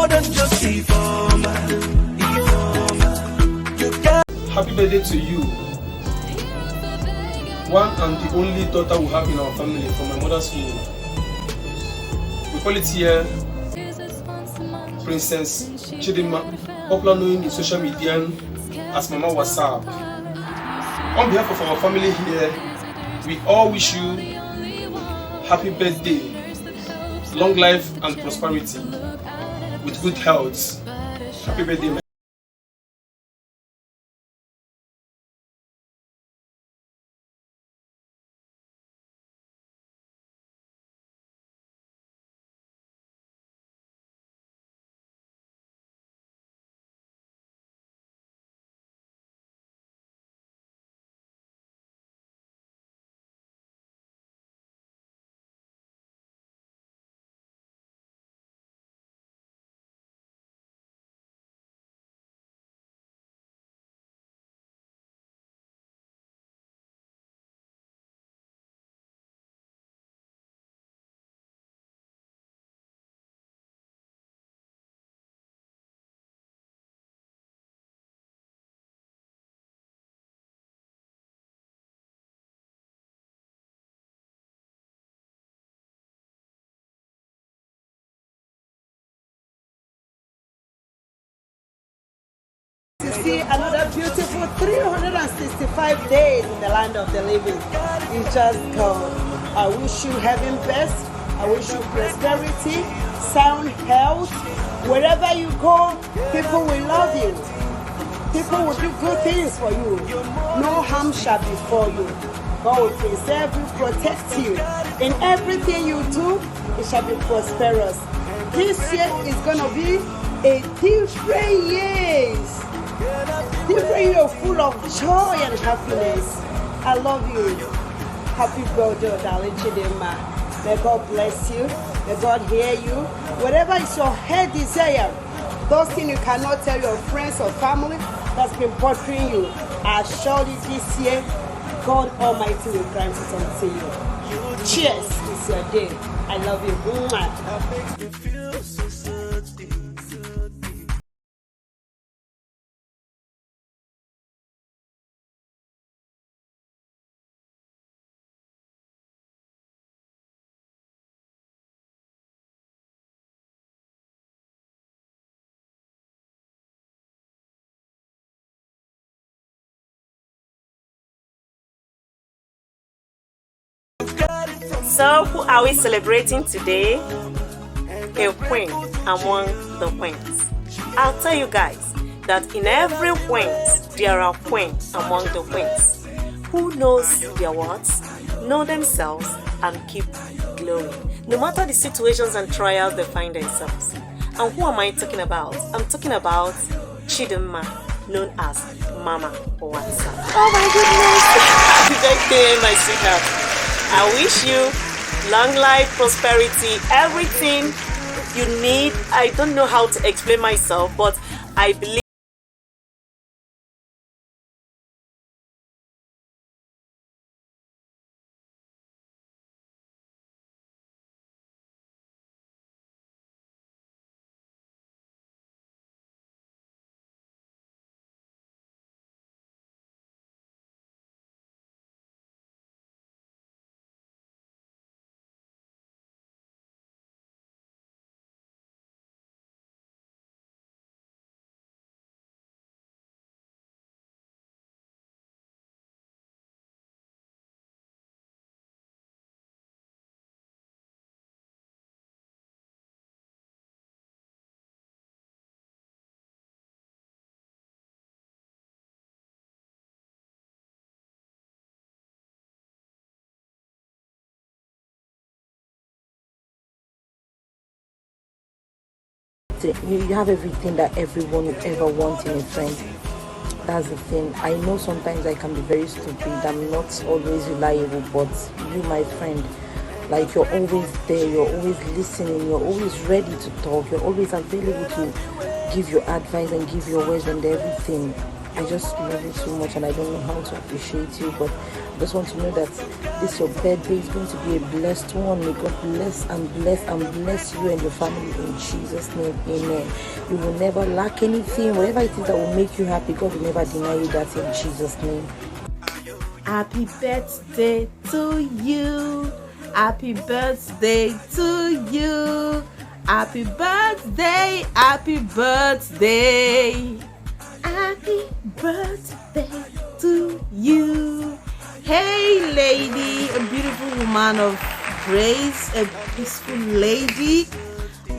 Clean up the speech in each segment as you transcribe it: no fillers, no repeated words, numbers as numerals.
more than just informer. Happy birthday to you. One and the only daughter we have in our family from my mother's womb. We call it here Princess Chidima, popular known in social media as Mama WhatsApp. On behalf of our family here, we all wish you happy birthday, long life and prosperity, with good health. Happy birthday, my to see another beautiful 365 days in the land of the living. You just go. I wish you heaven best. I wish you prosperity, sound health. Wherever you go, people will love you. People will do good things for you. No harm shall befall you. God will preserve you, protect you. In everything you do, it shall be prosperous. This year is going to be a different year. Different year full of joy and happiness. I love you. Happy birthday, darling Chidima. May God bless you. May God hear you. Whatever is your heart desire, those things you cannot tell your friends or family that's been bothering you, I assure you this year, God Almighty will grant it unto you. Cheers. It's your day. I love you. Mwah. So, who are we celebrating today? A queen among the queens. I'll tell you guys that in every queens, there are queens among the queens who knows their words, know themselves, and keep glowing, no matter the situations and trials they find themselves. And who am I talking about? I'm talking about Chidima, known as Mama WhatsApp. Oh my goodness! Happy birthday, my sweetheart. I wish you long life, prosperity, everything you need. I don't know how to explain myself, but I believe you have everything that everyone would ever want in a friend. That's the thing. I know sometimes I can be very stupid. I'm not always reliable, but you, my friend, like, you're always there, you're always listening, you're always ready to talk, you're always available to give your advice and give your words and everything. I just love you so much, and I don't know how to appreciate you, but I just want to know that this your birthday is going to be a blessed one. May God bless and bless and bless you and your family in Jesus' name. Amen. You will never lack anything. Whatever it is that will make you happy, God will never deny you that in Jesus' name. Happy birthday to you. Happy birthday to you. Happy birthday, happy birthday. Happy birthday to you. Hey lady, a beautiful woman of grace, a peaceful lady.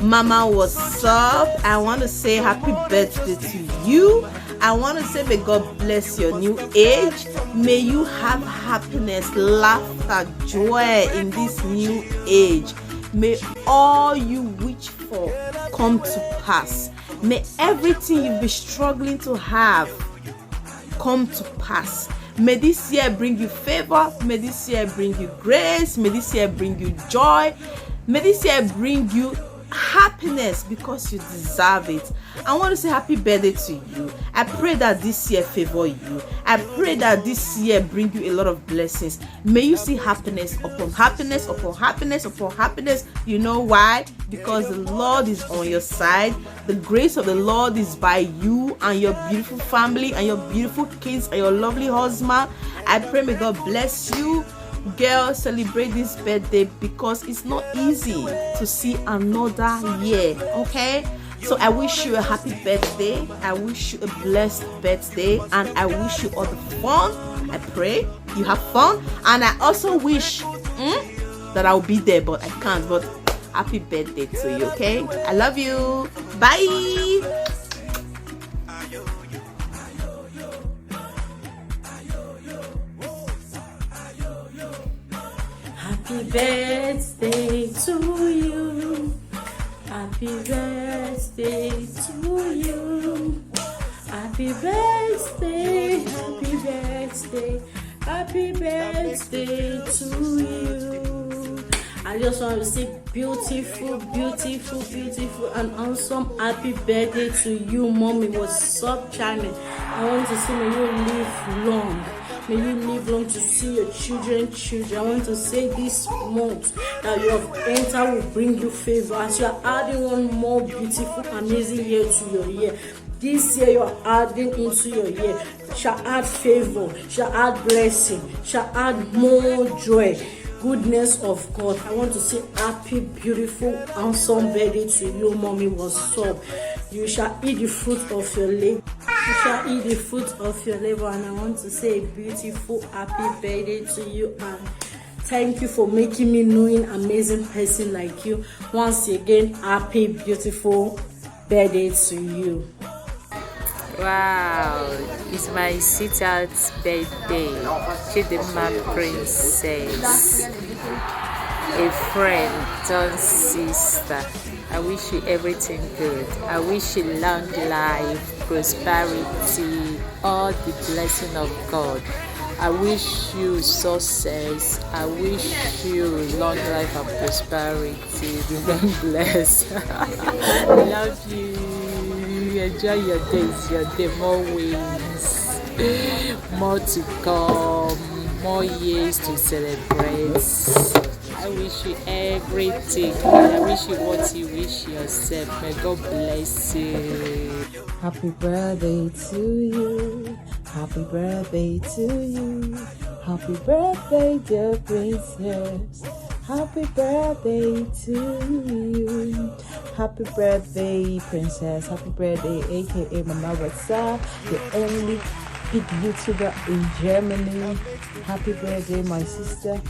Mama, what's up? I want to say happy birthday to you. I want to say may God bless your new age. May you have happiness, laughter, joy in this new age. May all you wish for come to pass. May everything you've been struggling to have come to pass. May this year bring you favor. May this year bring you grace. May this year bring you joy. May this year bring you happiness because you deserve it. I want to say happy birthday to you. I pray that this year favor you. I pray that this year bring you a lot of blessings. May you see happiness upon happiness upon happiness upon happiness. You know why? Because the Lord is on your side. The grace of the Lord is by you and your beautiful family and your beautiful kids and your lovely husband. I pray may God bless you. Girl, celebrate this birthday because it's not easy to see another year. Okay, so I wish you a happy birthday. I wish you a blessed birthday, and I wish you all the fun. I pray you have fun, and I also wish that I'll be there, but I can't. But happy birthday to you. Okay, I love you. Bye. Happy birthday to you. Happy birthday to you. Happy birthday, happy birthday, happy birthday to you. I just want to say beautiful, beautiful, beautiful and awesome happy birthday to you, Mommy. What's up, channel? I want to say may you live long. May you live long to see your children. I want to say this month that you have entered will bring you favor as you are adding one more beautiful, amazing year to your year. This year you are adding into your year shall add favor, shall add blessing, shall add more joy, goodness of God. I want to say happy, beautiful, awesome birthday to you, Mommy. What's up? You shall eat the fruit of your labor. You shall eat the fruit of your labor, and I want to say a beautiful, happy birthday to you, and thank you for making me knowing amazing person like you. Once again, happy, beautiful birthday to you. Wow, it's my sweetheart's birthday. Chidinma Princess, a friend turned sister. I wish you everything good. I wish you long life, prosperity, all the blessing of God. I wish you success. I wish you long life and prosperity. Remain blessed. I love you. Enjoy your days, your day, more wins, more to come, more years to celebrate. I wish you everything. I wish you what you wish yourself. May God bless you. Happy birthday to you. Happy birthday to you. Happy birthday, dear princess. Happy birthday to you. Happy birthday, princess. Happy birthday, aka Mama Wasa, the only big YouTuber in Germany. Happy birthday, my sister.